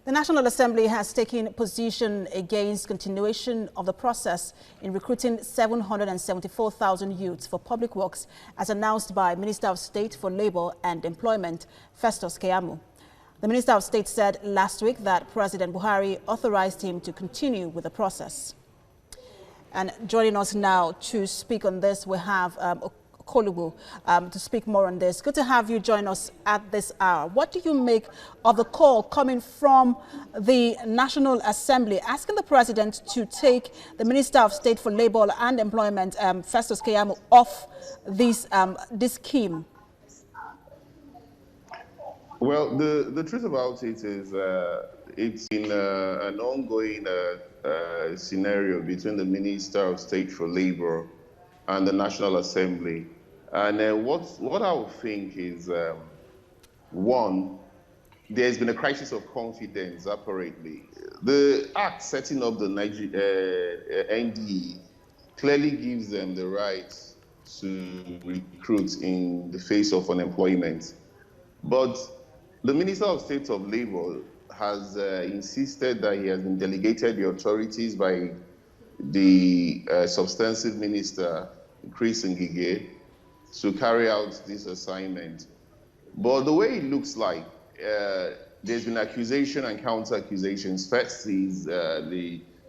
The National Assembly has taken position against continuation of the process in recruiting 774,000 youths for public works, as announced by Minister of State for Labour and Employment, Festus Keyamo. The Minister of State said last week that President Buhari authorized him to continue with the process. And joining us now to speak on this, we have Okolubu to speak more on this. Good to have you join us at this hour. What do you make of the call coming from the National Assembly asking the President to take the Minister of State for Labour and Employment, Festus Keyamo, off this scheme? Well, the truth about it is it's been an ongoing scenario between the Minister of State for Labour and the National Assembly. And what I would think is, one, there's been a crisis of confidence, apparently. The act setting up the NDE clearly gives them the right to recruit in the face of unemployment. But the Minister of State of Labour has insisted that he has been delegated the authorities by the substantive minister, Chris Ngige, to carry out this assignment. But the way it looks like, there's been accusation and counter-accusations. First is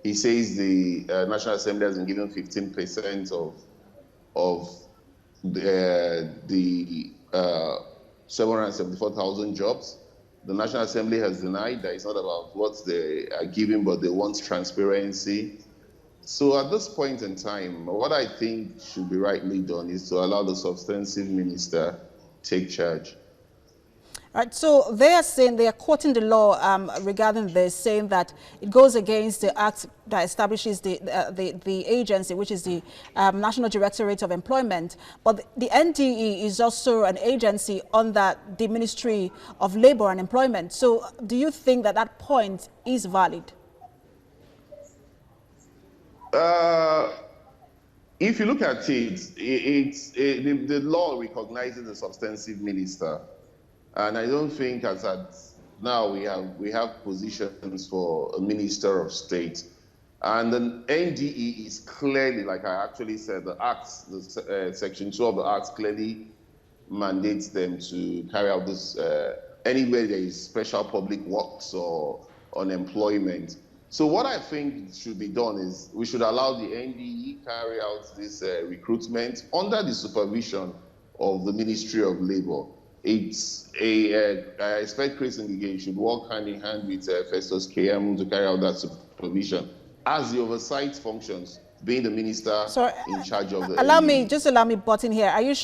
he says the National Assembly has been given 15% of the 774,000 jobs. The National Assembly has denied that it's not about what they are giving, but they want transparency. So at this point in time, what I think should be rightly done is to allow the substantive minister take charge. All right, so they are saying, they are quoting the law regarding this, saying that it goes against the act that establishes the agency, which is the National Directorate of Employment. But the NDE is also an agency under the Ministry of Labour and Employment. So do you think that that point is valid? If you look at it, the law recognizes the substantive minister. And I don't think as at now we have positions for a minister of state. And the NDE is clearly, like I actually said, the acts, section 2 of the acts clearly mandates them to carry out this anywhere there is special public works or unemployment. So what I think should be done is we should allow the NDE carry out this recruitment under the supervision of the Ministry of Labour. I expect Chris Ngige should work hand in hand with Festus Keyamo to carry out that supervision as the oversight functions, being the minister in charge of the. Allow me butt in here. Are you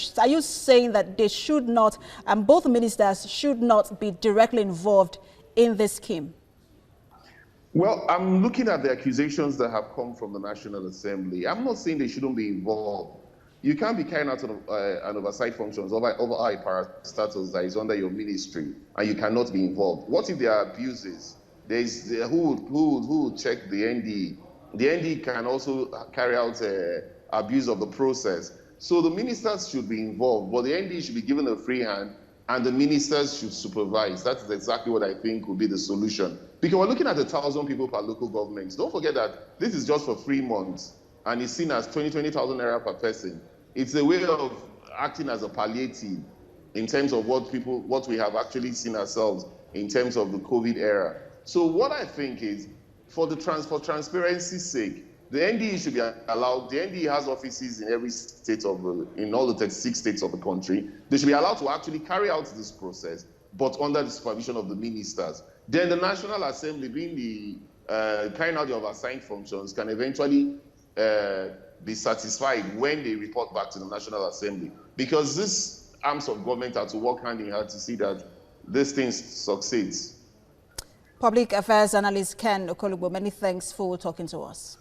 saying that they should not, and both ministers should not be directly involved in this scheme? Well, I'm looking at the accusations that have come from the National Assembly. I'm not saying they shouldn't be involved. You can't be carrying out an oversight functions over a parastatus that is under your ministry, and you cannot be involved. What if there are abuses? Who would check the NDE? The NDE can also carry out abuse of the process. So the ministers should be involved, but the NDE should be given a free hand, and the ministers should supervise. That's exactly what I think would be the solution. Because we're looking at 1,000 people per local government. Don't forget that this is just for 3 months, and it's seen as 20,000 naira per person. It's a way of acting as a palliative in terms of what we have actually seen ourselves in terms of the COVID era. So what I think is, for transparency's sake, the NDE should be allowed. The NDE has offices in every state in all the 36 states of the country. They should be allowed to actually carry out this process, but under the supervision of the ministers. Then the National Assembly, being the carrying out the oversight functions, can eventually be satisfied when they report back to the National Assembly, because these arms of government are to work hand in hand to see that this thing succeeds. Public Affairs Analyst Ken Okolubu, many thanks for talking to us.